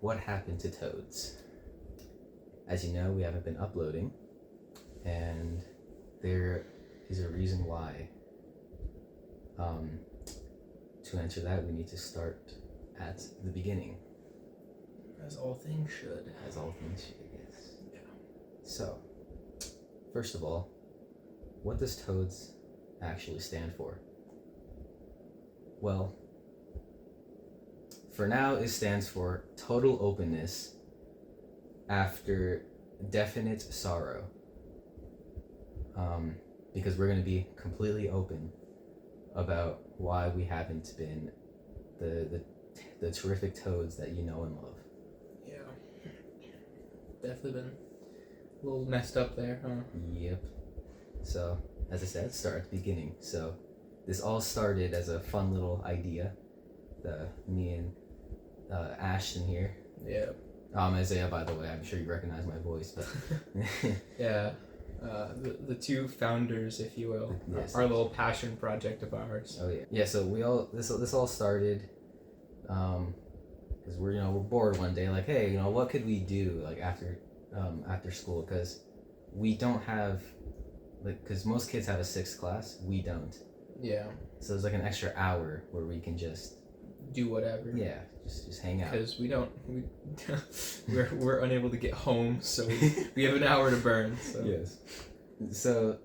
what happened to Toads? As you know, we haven't been uploading, and there is a reason why. To answer that, we need to start at the beginning. As all things should. As all things should, yes. Yeah. So, first of all, what does T.O.A.D.S actually stand for? Well, for now, it stands for total openness after definite sorrow. Because we're going to be completely open about why we haven't been the terrific Toads that you know and love. Yeah. Definitely been a little messed up there, huh? Yep. So, as I said, start at the beginning. So, this all started as a fun little idea. Me and Ashton here. Yeah. Isaiah, by the way, I'm sure you recognize my voice, but Yeah. The two founders, if you will, yes. Our little passion project of ours. Oh yeah, yeah. So this all started because we're bored one day. Like, hey, what could we do like after school? Because we don't have because most kids have a 6th class, we don't. Yeah. So there's like an extra hour where we can just do whatever. Yeah, just hang out. Because we're unable to get home, so we have an hour to burn. So. Yes. So,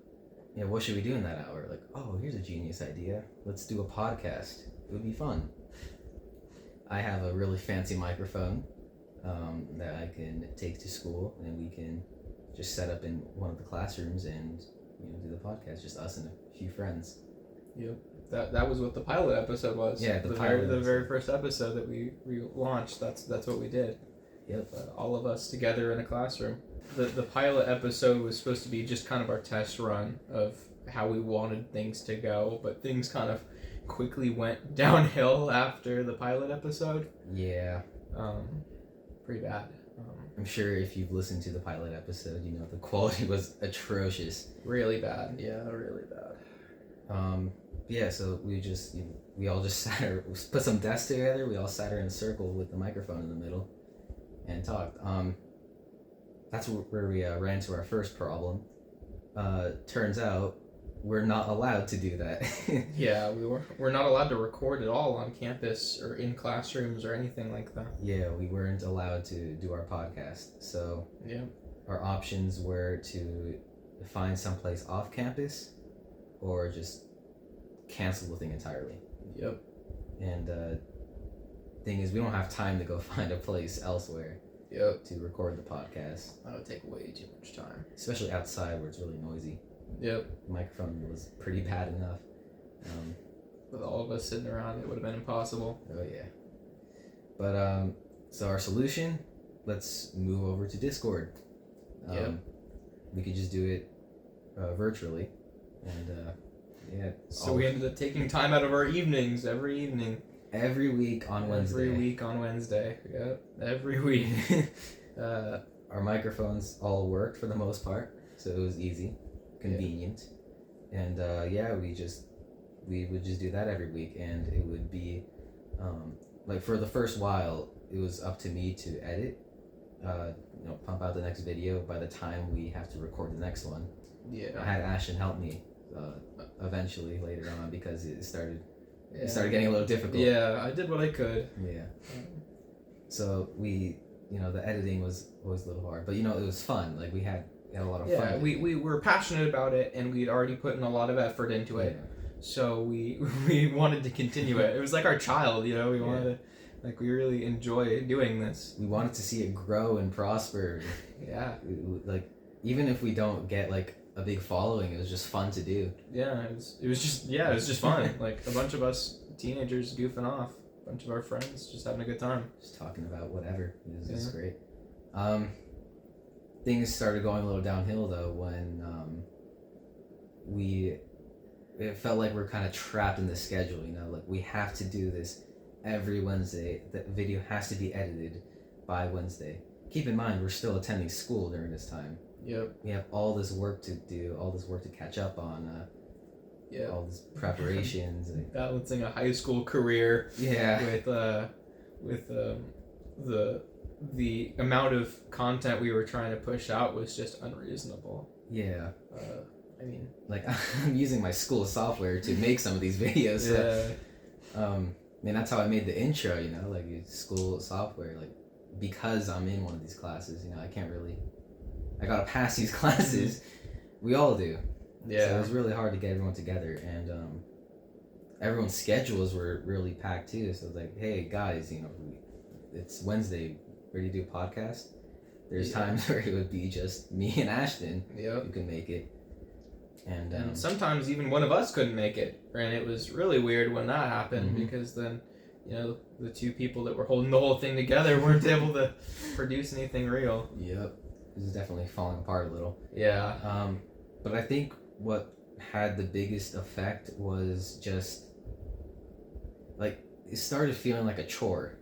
yeah, what should we do in that hour? Like, oh, here's a genius idea. Let's do a podcast. It would be fun. I have a really fancy microphone that I can take to school, and we can just set up in one of the classrooms and do the podcast. Just us and a few friends. Yep. That was what the pilot episode was. Yeah, the very first episode that we launched. That's what we did. Yep. All of us together in a classroom. The pilot episode was supposed to be just kind of our test run of how we wanted things to go, but things kind of quickly went downhill after the pilot episode. Yeah. Pretty bad. I'm sure if you've listened to the pilot episode, the quality was atrocious. Really bad. Yeah, really bad. Yeah, so we all just put some desks together, we all sat in a circle with the microphone in the middle and talked. That's where we ran into our first problem. Turns out we're not allowed to do that. Yeah, we're not allowed to record at all on campus or in classrooms or anything like that. Yeah, we weren't allowed to do our podcast. So yeah, our options were to find someplace off campus or just cancel the thing entirely. Yep. And thing is, we don't have time to go find a place elsewhere. Yep. To record the podcast. That would take way too much time. Especially outside where it's really noisy. Yep. The microphone was pretty bad enough. With all of us sitting around, it would have been impossible. Oh yeah. But so our solution, let's move over to Discord. We could just do it virtually, and yeah. So we ended up taking time out of our evenings every evening. Every week on Wednesday. Every week on Wednesday. Yep. Every week. Our microphones all worked for the most part, so it was easy, convenient, and yeah, we would just do that every week, and it would be like for the first while, it was up to me to edit, pump out the next video by the time we have to record the next one. Yeah. I had Ashton help me eventually later on because it started getting a little difficult. Yeah, I did what I could. Yeah. So we, the editing was always a little hard, but it was fun. Like we had a lot of fun. Yeah, we were passionate about it, and we'd already put in a lot of effort into it. So we wanted to continue it. It was like our child, we wanted to, we really enjoy doing this. We wanted to see it grow and prosper. Yeah. Even if we don't get a big following, it was just fun to do. Yeah, it was just fun. Like a bunch of us teenagers goofing off, a bunch of our friends just having a good time, just talking about whatever. It was just great. Things started going a little downhill though when it felt like we're kind of trapped in the schedule. We have to do this every Wednesday. The video has to be edited by Wednesday. Keep in mind, we're still attending school during this time. Yep. We have all this work to do, all this work to catch up on, all these preparations. Balancing a high school career. Yeah. With the the amount of content we were trying to push out was just unreasonable. Yeah. I mean, like I'm using my school software to make some of these videos. So, and that's how I made the intro. You know, like school software. Like because I'm in one of these classes, you know, I gotta pass these classes. We all do. Yeah. So it was really hard to get everyone together, and everyone's schedules were really packed too. So it's like, hey guys, you know, it's Wednesday. Ready to do a podcast? There's times where it would be just me and Ashton who can make it. And sometimes even one of us couldn't make it. And it was really weird when that happened because then, you know, the two people that were holding the whole thing together weren't able to produce anything real. Yep. This is definitely falling apart a little. Yeah. But I think what had the biggest effect was just, like, it started feeling like a chore.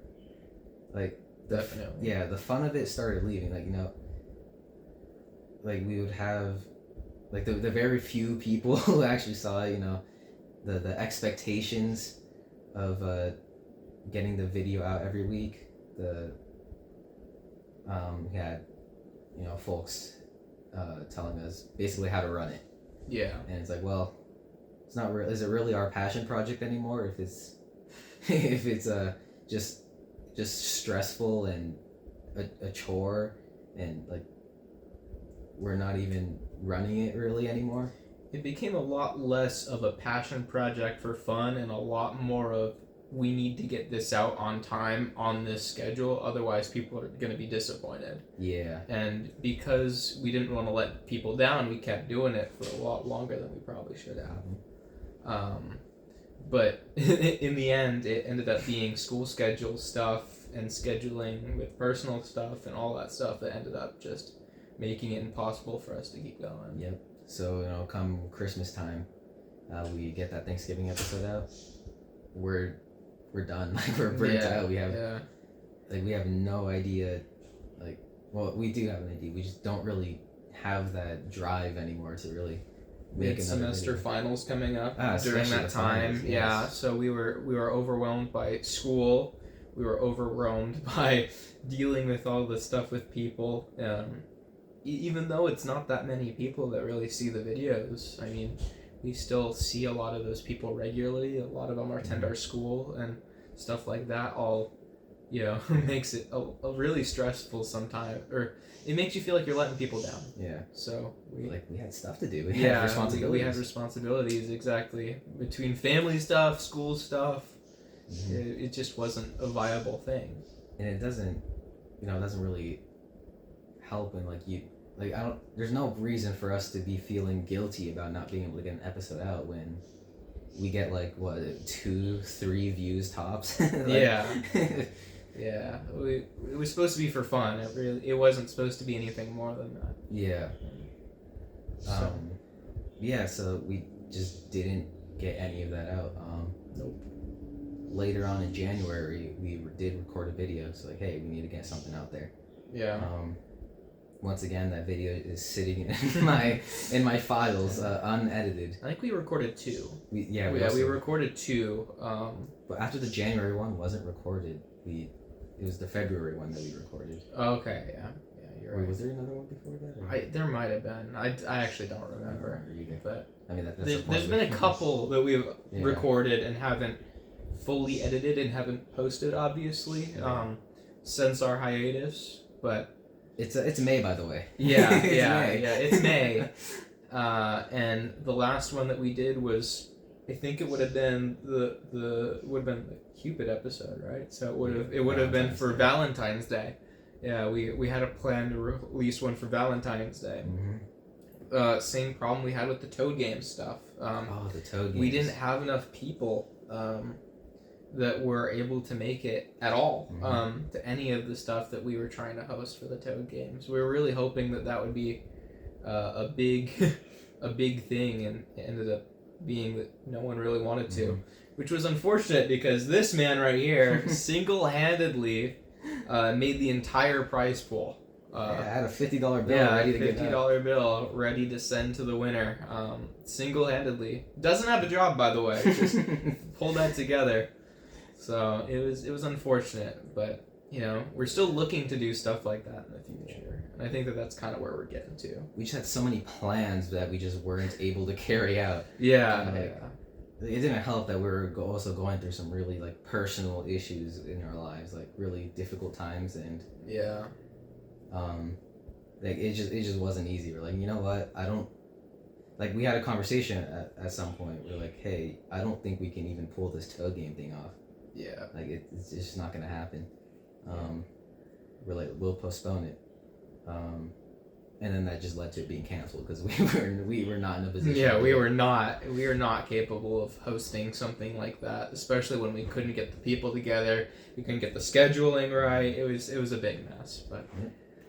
Like, definitely. Yeah, the fun of it started leaving. Like, you know, like we would have, like the very few people who actually saw it, you know, the expectations of getting the video out every week. We had, you know, folks telling us basically how to run it. Yeah. And it's like, well, it's not real. Is it really our passion project anymore? If it's if it's just stressful and a chore, and like we're not even running it really anymore. It became a lot less of a passion project for fun and a lot more of we need to get this out on time on this schedule, otherwise people are going to be disappointed. Yeah. And because we didn't want to let people down, we kept doing it for a lot longer than we probably should have. But in the end, it ended up being school schedule stuff and scheduling with personal stuff and all that stuff that ended up just making it impossible for us to keep going. Yep. So, you know, come Christmas time, we get that Thanksgiving episode out. We're done. Like we're burnt out. We have no idea. Like, well, we do have an idea. We just don't really have that drive anymore to really make another semester video. Finals coming up during that time. Finals, yes. Yeah. So we were overwhelmed by school. We were overwhelmed by dealing with all the stuff with people. Even though it's not that many people that really see the videos, I mean, we still see a lot of those people regularly. A lot of them attend our school and stuff like that. All, you know, makes it a really stressful sometimes, or it makes you feel like you're letting people down. Yeah. So we had stuff to do. We had responsibilities. We had responsibilities, exactly, between family stuff, school stuff. It just wasn't a viable thing. And it doesn't really help. And there's no reason for us to be feeling guilty about not being able to get an episode out when we get 2-3 views tops. Yeah. It was supposed to be for fun. It wasn't supposed to be anything more than that. Yeah. So we just didn't get any of that out. Nope. Later on in January, we did record a video. So hey, we need to get something out there. Yeah. Once again, that video is sitting in my files, unedited. I think we recorded 2. We recorded 2. But after the January one wasn't recorded, it was the February one that we recorded. Okay, yeah, you're right. Was there another one before that? There might have been. I actually don't remember. But I mean, there's been a couple that we've recorded and haven't fully edited and haven't posted, obviously, since our hiatus. But it's May, by the way. It's May. And the last one that we did was, I think it would have been the Cupid episode, right? So it would have been for Valentine's Day. Yeah, we had a plan to release one for Valentine's Day. Same problem we had with the T.O.A.D. game stuff. The T.O.A.D. games. We didn't have enough people that were able to make it at all to any of the stuff that we were trying to host for the T.O.A.D. games. We were really hoping that would be a big thing, and it ended up being that no one really wanted to, which was unfortunate because this man right here single-handedly made the entire prize pool. I had a $50 bill ready to get $50 bill ready to send to the winner, single-handedly. Doesn't have a job, by the way. Just pulled that together. So it was unfortunate, but you know, we're still looking to do stuff like that in the future. And I think that that's kind of where we're getting to. We just had so many plans that we just weren't able to carry out. Yeah, It didn't help that we were also going through some really like personal issues in our lives, like really difficult times, and yeah, like it just wasn't easy. We're like, you know what, I don't like. We had a conversation at some point. We're like, hey, I don't think we can even pull this T.O.A.D. game thing off. yeah, Like it's just not gonna happen. We're like, we'll postpone it. And then that just led to it being canceled because we were not in a position. Yeah, we were not capable of hosting something like that, especially when we couldn't get the people together. We couldn't get the scheduling right. It was a big mess. But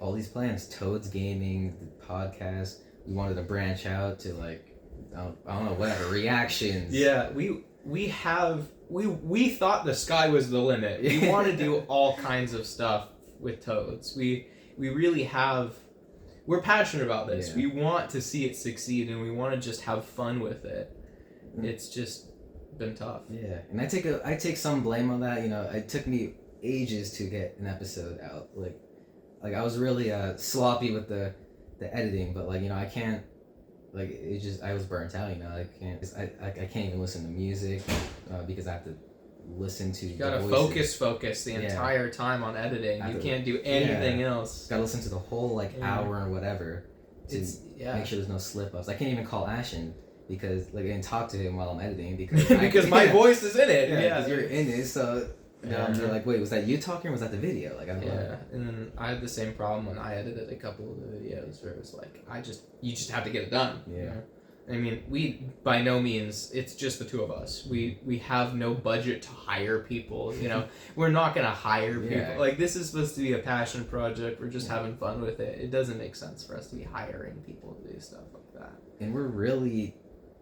all these plans, T.O.A.D.S gaming, the podcast. We wanted to branch out to like I don't know, whatever, reactions. Yeah, we thought the sky was the limit. We want to do all kinds of stuff with Toads. We really have. We're passionate about this. Yeah. We want to see it succeed, and we want to just have fun with it. It's just been tough. Yeah, and I take some blame on that. You know, it took me ages to get an episode out. Like I was really sloppy with the editing, but like, you know, I can't. Like it just, I was burnt out. You know, I can't even listen to music because I have to listen to. You gotta focus the entire time on editing. You can't do anything else. Gotta listen to the whole like hour or whatever to make sure there's no slip ups. I can't even call Ashen because like I can talk to him while I'm editing because my voice is in it. Yeah, because you're in it. So they're like, wait, was that you talking or was that the video? Like I'm and then I had the same problem when I edited a couple of the videos where it was like you just have to get it done. Yeah. You know? I mean, we by no means, it's just the two of us. We have no budget to hire people, you know. We're not going to hire people. Yeah. Like, this is supposed to be a passion project. We're just having fun with it. It doesn't make sense for us to be hiring people to do stuff like that. And we're really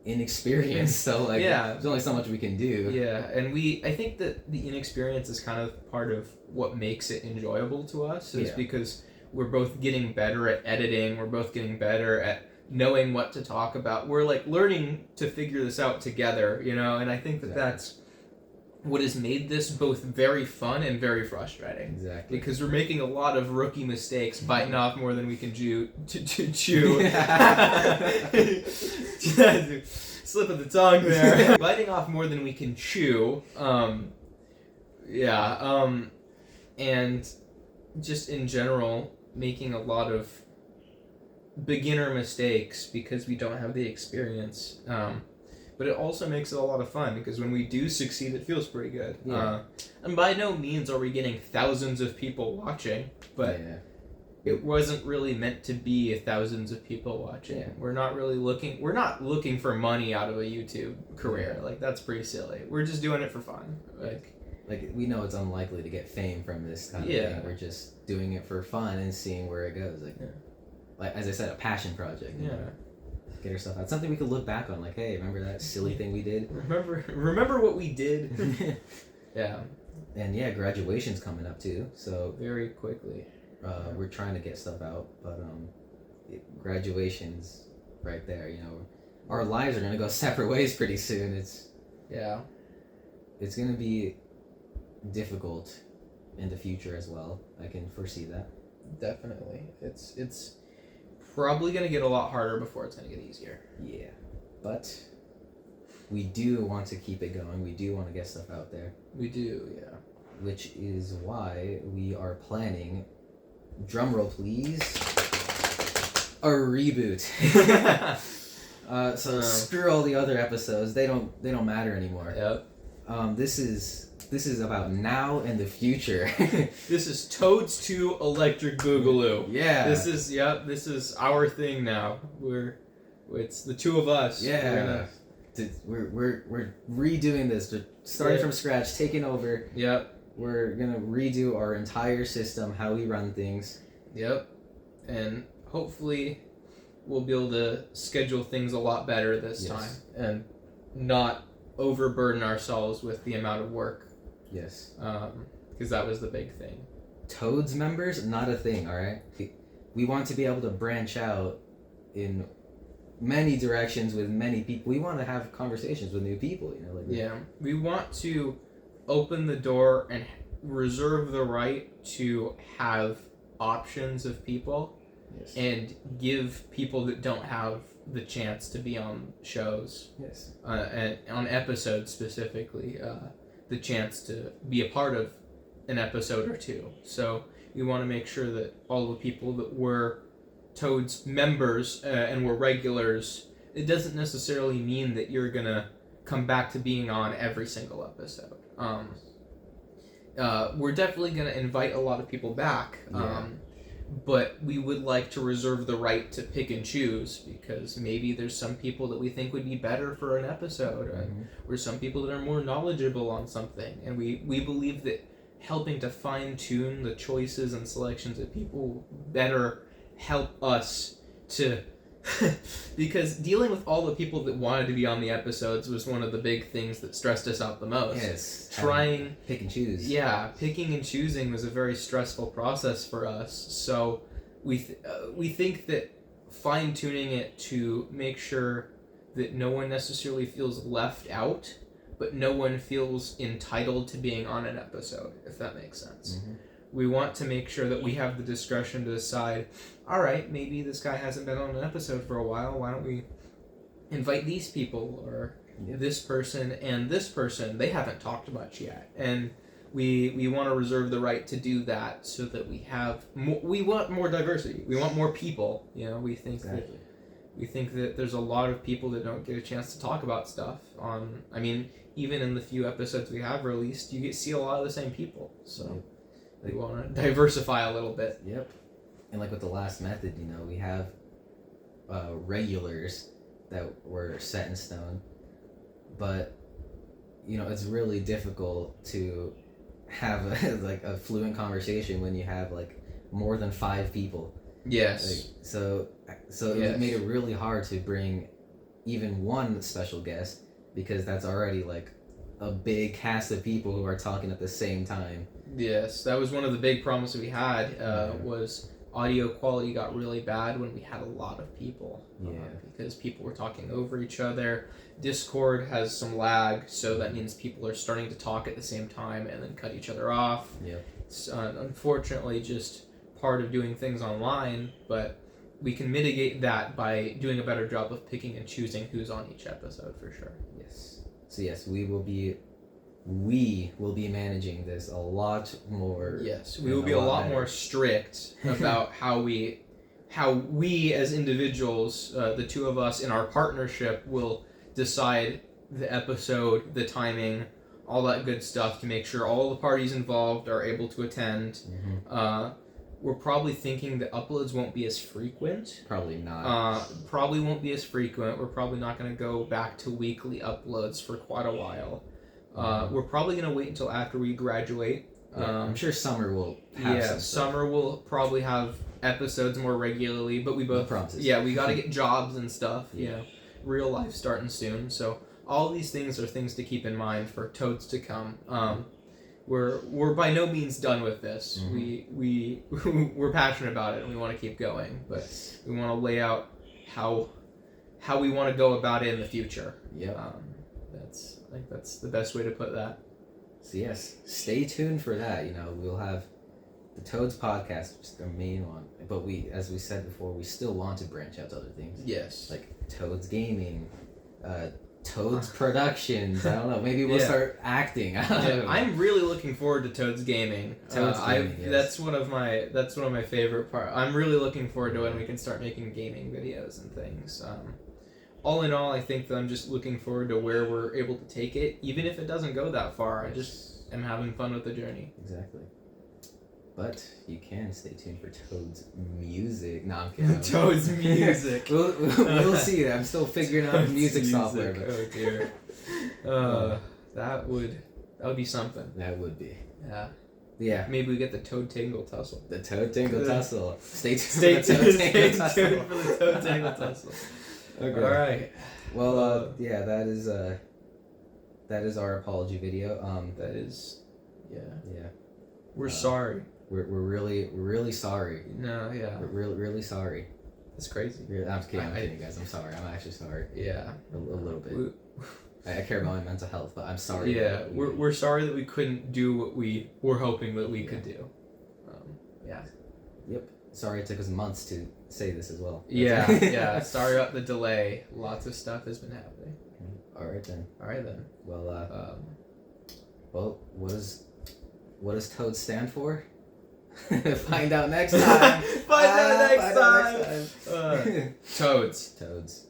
inexperienced, so like there's only so much we can do. Yeah, and I think that the inexperience is kind of part of what makes it enjoyable to us, is because we're both getting better at editing, we're both getting better at knowing what to talk about. We're like learning to figure this out together, you know, and I think that that's what has made this both very fun and very frustrating. Exactly. Because we're making a lot of rookie mistakes, biting off more than we can chew. Slip of the tongue there. Biting off more than we can chew. And just in general, making a lot of beginner mistakes because we don't have the experience. But it also makes it a lot of fun because when we do succeed, it feels pretty good. Yeah. And by no means are we getting thousands of people watching, but it wasn't really meant to be thousands of people watching. Yeah. We're not looking for money out of a YouTube career. Yeah. Like, that's pretty silly. We're just doing it for fun. Like we know it's unlikely to get fame from this kind of thing. We're just doing it for fun and seeing where it goes. Like as I said, a passion project. You know? Get yourself out. Something we could look back on. Like, hey, remember that silly thing we did? Remember what we did? Yeah. And graduation's coming up too. So very quickly. We're trying to get stuff out, but graduation's right there. You know, our lives are gonna go separate ways pretty soon. It's gonna be difficult in the future as well. I can foresee that. Definitely. It's probably going to get a lot harder before it's going to get easier. Yeah. But we do want to keep it going. We do want to get stuff out there. We do, yeah. Which is why we are planning, drumroll please, a reboot. So screw all the other episodes. They don't matter anymore. Yep. This is about now and the future. This is T.O.A.D.S 2 Electric Boogaloo. Yeah. This is our thing now. It's the two of us. Yeah. We're redoing this. Starting from scratch, taking over. Yep. We're gonna redo our entire system, how we run things. Yep. And hopefully we'll be able to schedule things a lot better this time and not overburden ourselves with the amount of work. Yes. Because that was the big thing. T.O.A.D.S members, not a thing, alright? We want to be able to branch out in many directions with many people. We want to have conversations with new people, you know? We want to open the door and reserve the right to have options of people Yes. and give people that don't have the chance to be on shows, Yes. and on episodes specifically, the chance to be a part of an episode or two. So we want to make sure that all the people that were Toad's members and were regulars, it doesn't necessarily mean that you're gonna come back to being on every single episode. We're definitely gonna invite a lot of people back. But we would like to reserve the right to pick and choose, because maybe there's some people that we think would be better for an episode, or some people that are more knowledgeable on something, and we believe that helping to fine-tune the choices and selections of people better help us to because dealing with all the people that wanted to be on the episodes was one of the big things that stressed us out the most. Yes. Trying pick and choose. Yeah, picking and choosing was a very stressful process for us. So we think that fine-tuning it to make sure that no one necessarily feels left out, but no one feels entitled to being on an episode, if that makes sense. We want to make sure that we have the discretion to decide, all right, maybe this guy hasn't been on an episode for a while, why don't we invite these people, or this person and this person, they haven't talked much yet. And we want to reserve the right to do that so that we have more, we want more diversity. We want more people. We think that there's a lot of people that don't get a chance to talk about stuff on, even in the few episodes we have released, you see a lot of the same people. So we want to diversify a little bit. Yep. And like with the last method, we have regulars that were set in stone, but it's really difficult to have a fluent conversation when you have more than 5 people. Yes. So it made it really hard to bring even one special guest, because that's already a big cast of people who are talking at the same time. Yes, that was one of the big problems we had, was audio quality got really bad when we had a lot of people. Because people were talking over each other. Discord has some lag, so that means people are starting to talk at the same time and then cut each other off. It's unfortunately just part of doing things online, but we can mitigate that by doing a better job of picking and choosing who's on each episode, for sure. Yes. So yes, we will be managing this a lot more. Yes, we will be a lot more strict about how we as individuals, the two of us in our partnership, will decide the episode, the timing, all that good stuff, to make sure all the parties involved are able to attend. We're probably thinking that uploads won't be as frequent. Probably not. Probably won't be as frequent. We're probably not going to go back to weekly uploads for quite a while. We're probably going to wait until after we graduate. I'm sure summer will have some summer will probably have episodes more regularly, but we both... promises. Yeah, we got to get jobs and stuff, real life starting soon. So all these things are things to keep in mind for Toads to come. We're by no means done with this. We're passionate about it and we want to keep going, but we want to lay out how we want to go about it in the future. I think that's the best way to put that. So yes, stay tuned for that. We'll have the Toads podcast, which is the main one, but as we said before, we still want to branch out to other things. Yes. Like Toads Gaming, Toads Productions. I don't know. Maybe we'll start acting. I'm really looking forward to Toads Gaming. Yes. That's one of my favorite parts. I'm really looking forward to when we can start making gaming videos and things. All in all, I think that I'm just looking forward to where we're able to take it, even if it doesn't go that far. I just am having fun with the journey. Exactly. But you can stay tuned for Toad's music. No, I'm kidding. Toad's music. we'll see. I'm still figuring out the music software. But... Oh dear. That would be something. That would be. Yeah. Maybe we get the Toad Tangle Tussle. The Toad Tangle Tussle. Stay tuned for the Toad Tangle Tussle. Okay. All right. Well, that is our apology video. That is, yeah. We're sorry. We're really sorry. No, yeah. We're really sorry. That's crazy. I'm kidding, guys. I'm sorry. I'm actually sorry. Yeah. A little bit. I care about my mental health, but I'm sorry. Yeah, that we're sorry that we couldn't do what we were hoping that we could do. Yeah. Yep. Sorry it took us months to say this as well. Yeah, yeah. Sorry about the delay. Lots of stuff has been happening. All right then. Well, Well, what does T.O.A.D.S stand for? Find out next time. Find out next time. T.O.A.D.S. T.O.A.D.S.